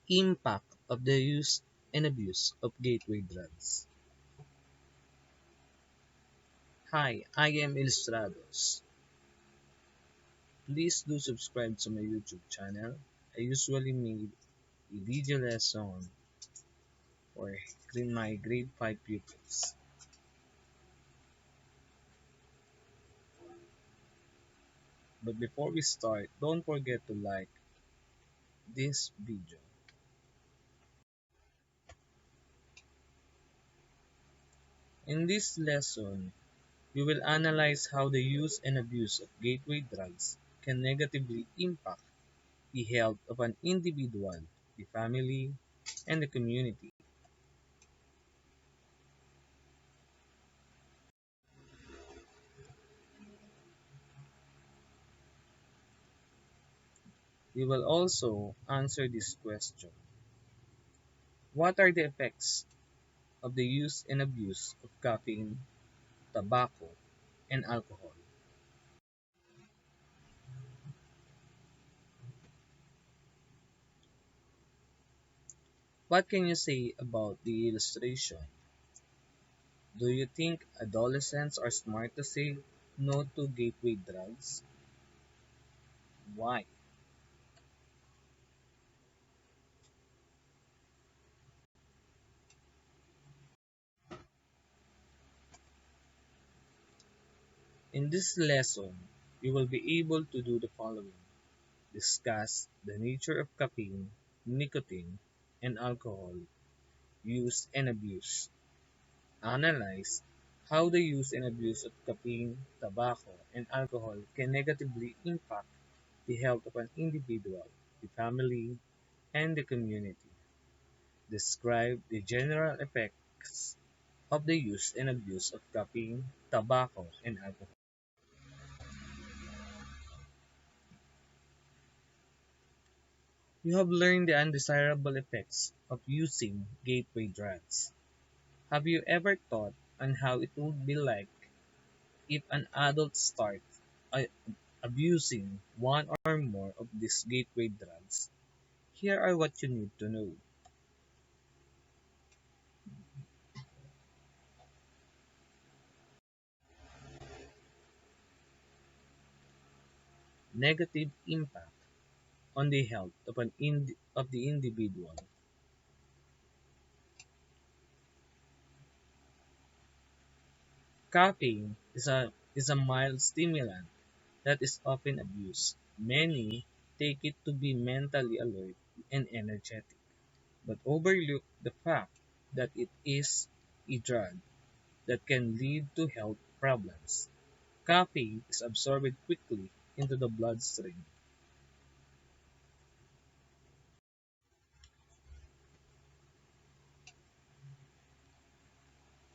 Impact of the use and abuse of gateway drugs. Hi, I am Illustrados. Please do subscribe to my YouTube channel. I usually make a video lesson for my grade 5 pupils. But before we start, don't forget to like this video. In this lesson, we will analyze how the use and abuse of gateway drugs can negatively impact the health of an individual, the family, and the community. We will also answer this question: what are the effects of the use and abuse of caffeine, tobacco, and alcohol? What can you say about the illustration? Do you think adolescents are smart to say no to gateway drugs? Why? In this lesson, you will be able to do the following: discuss the nature of caffeine, nicotine, and alcohol use and abuse. Analyze how the use and abuse of caffeine, tobacco, and alcohol can negatively impact the health of an individual, the family, and the community. Describe the general effects of the use and abuse of caffeine, tobacco, and alcohol. You have learned the undesirable effects of using gateway drugs. Have you ever thought on how it would be like if an adult starts abusing one or more of these gateway drugs? Here are what you need to know. Negative impact on the health of of the individual. Caffeine is a mild stimulant that is often abused. Many take it to be mentally alert and energetic, but overlook the fact that it is a drug that can lead to health problems. Caffeine is absorbed quickly into the bloodstream.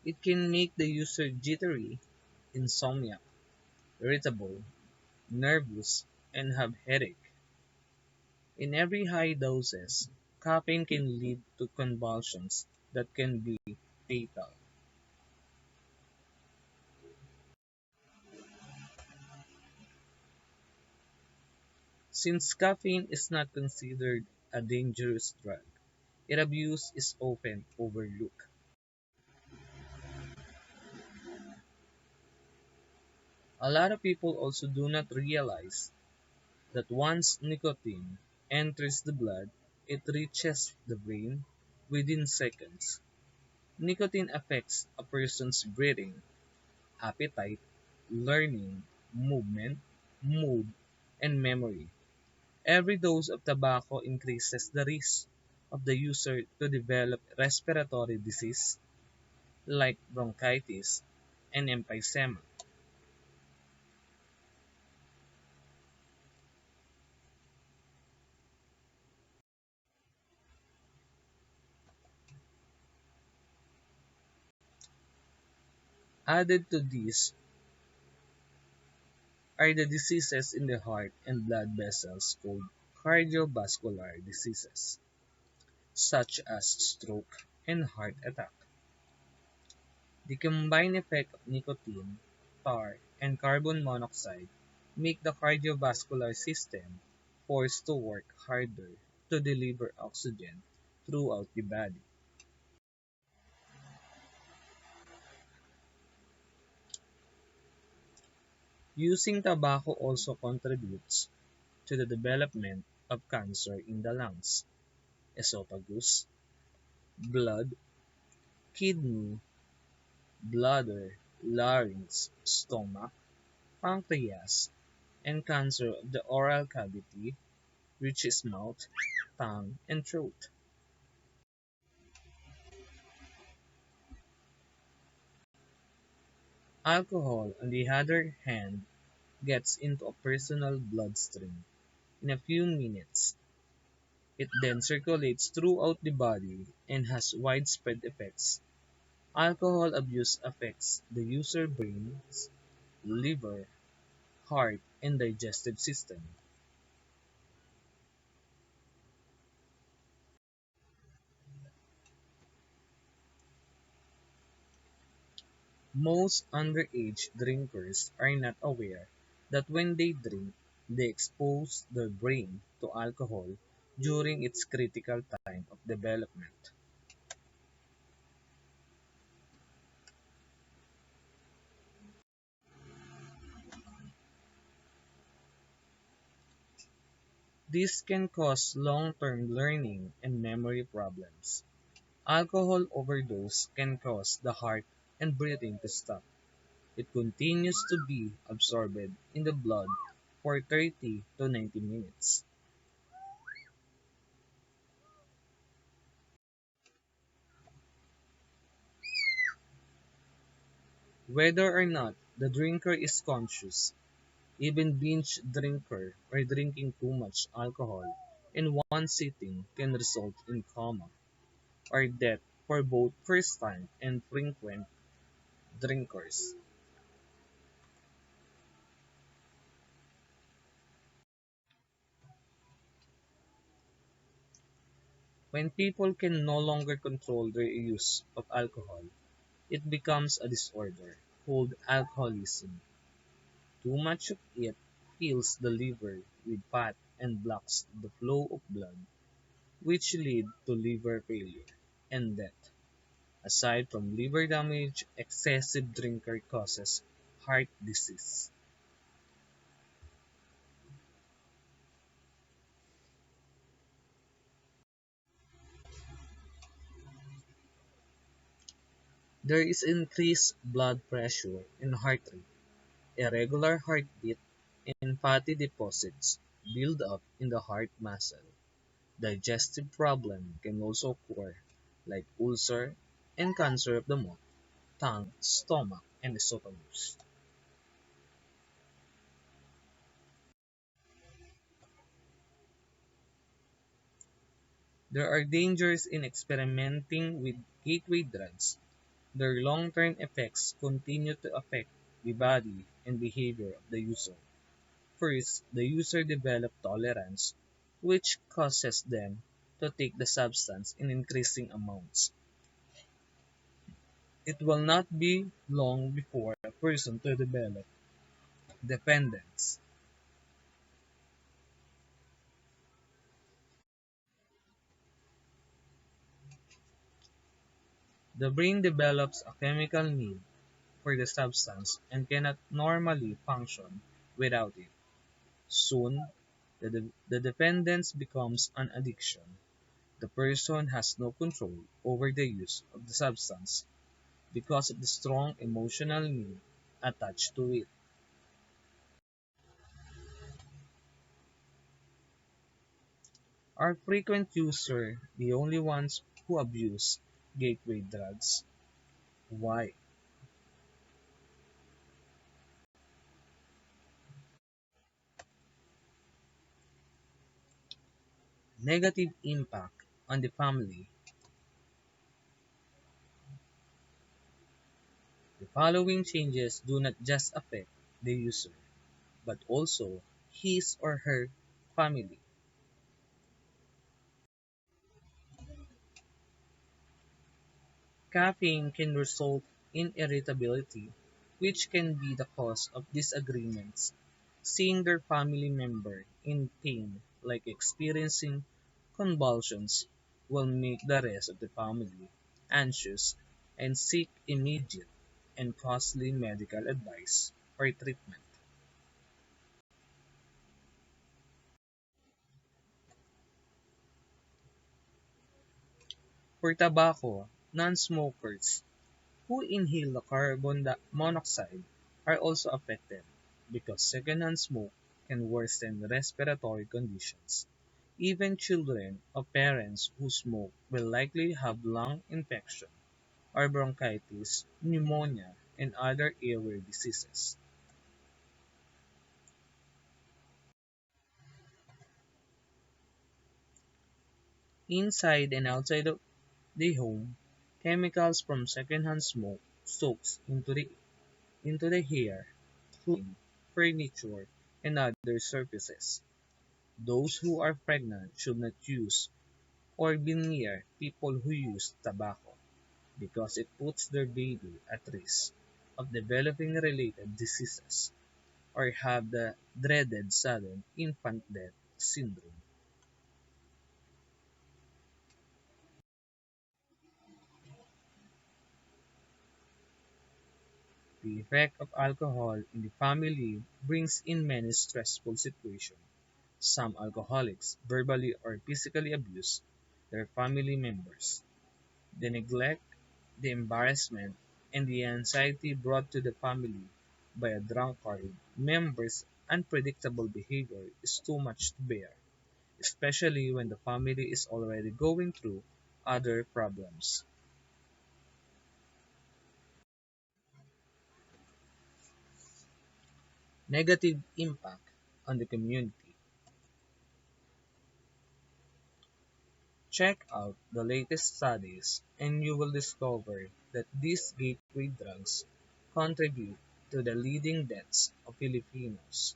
It can make the user jittery, insomniac, irritable, nervous, and have headache. In every high doses, caffeine can lead to convulsions that can be fatal. Since caffeine is not considered a dangerous drug, its abuse is often overlooked. A lot of people also do not realize that once nicotine enters the blood, it reaches the brain within seconds. Nicotine affects a person's breathing, appetite, learning, movement, mood, and memory. Every dose of tobacco increases the risk of the user to develop respiratory disease like bronchitis and emphysema. Added to this are the diseases in the heart and blood vessels called cardiovascular diseases, such as stroke and heart attack. The combined effect of nicotine, tar, and carbon monoxide make the cardiovascular system forced to work harder. to deliver oxygen throughout the body. Using tobacco also contributes to the development of cancer in the lungs, esophagus, blood, kidney, bladder, larynx, stomach, pancreas, and cancer of the oral cavity, which is mouth, tongue, and throat. Alcohol, on the other hand, gets into a personal bloodstream in a few minutes. It then circulates throughout the body and has widespread effects. Alcohol abuse affects the user brains, liver, heart, and digestive system. Most underage drinkers are not aware that when they drink, they expose their brain to alcohol during its critical time of development. This can cause long-term learning and memory problems. Alcohol overdose can cause the heart and breathing to stop. It continues to be absorbed in the blood for 30 to 90 minutes. Whether or not the drinker is conscious, even binge drinker or drinking too much alcohol in one sitting can result in coma or death for both first-time and frequent drinkers. When people can no longer control their use of alcohol, it becomes a disorder called alcoholism. Too much of it fills the liver with fat and blocks the flow of blood, which lead to liver failure and death. Aside from liver damage, excessive drinker causes heart disease. There is increased blood pressure and heart rate, irregular heartbeat, and fatty deposits build up in the heart muscle. Digestive problem can also occur, like ulcer and cancer of the mouth, tongue, stomach, and esophagus. There are dangers in experimenting with gateway drugs. Their long-term effects continue to affect the body and behavior of the user. First, the user develops tolerance, which causes them to take the substance in increasing amounts. It will not be long before a person to develop dependence. The brain develops a chemical need for the substance and cannot normally function without it. Soon, the dependence becomes an addiction. The person has no control over the use of the substance because of the strong emotional need attached to it. Are frequent users the only ones who abuse gateway drugs? Why? Negative impact on the family. The following changes do not just affect the user, but also his or her family. Caffeine can result in irritability, which can be the cause of disagreements. Seeing their family member in pain, like experiencing convulsions will make the rest of the family anxious and seek immediate and costly medical advice or treatment. For tobacco, non-smokers who inhale the monoxide are also affected because secondhand smoke can worsen respiratory conditions. Even children of parents who smoke will likely have lung infection or bronchitis, pneumonia, and other airway diseases. Inside and outside of the home, chemicals from secondhand smoke soaks into the hair, clothing, furniture, and other surfaces. Those who are pregnant should not use or be near people who use tobacco because it puts their baby at risk of developing related diseases or have the dreaded sudden infant death syndrome. The effect of alcohol in the family brings in many stressful situations. Some alcoholics verbally or physically abuse their family members. The neglect, the embarrassment, and the anxiety brought to the family by a drunkard member's unpredictable behavior is too much to bear, especially when the family is already going through other problems. Negative impact on the community. Check out the latest studies and you will discover that these gateway drugs contribute to the leading deaths of Filipinos.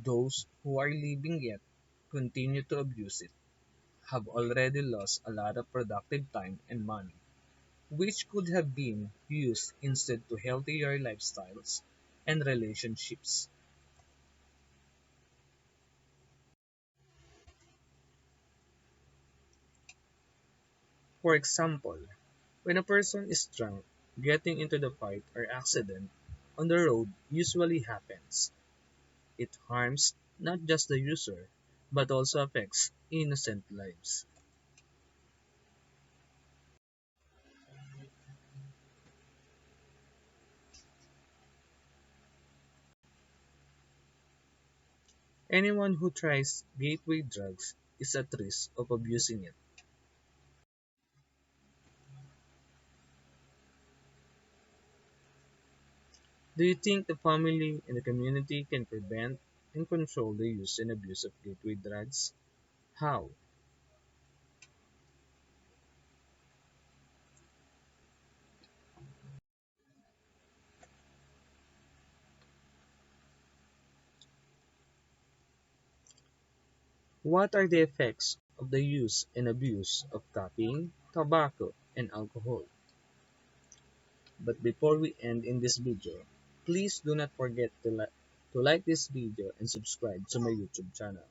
Those who are living yet continue to abuse it have already lost a lot of productive time and money, which could have been used instead to healthier lifestyles and relationships. For example, when a person is drunk, getting into the fight or accident on the road usually happens. It harms not just the user, but also affects innocent lives. Anyone who tries gateway drugs is at risk of abusing it. Do you think the family and the community can prevent and control the use and abuse of gateway drugs? How? What are the effects of the use and abuse of caffeine, tobacco, and alcohol? But before we end in this video, please do not forget to like this video and subscribe to my YouTube channel.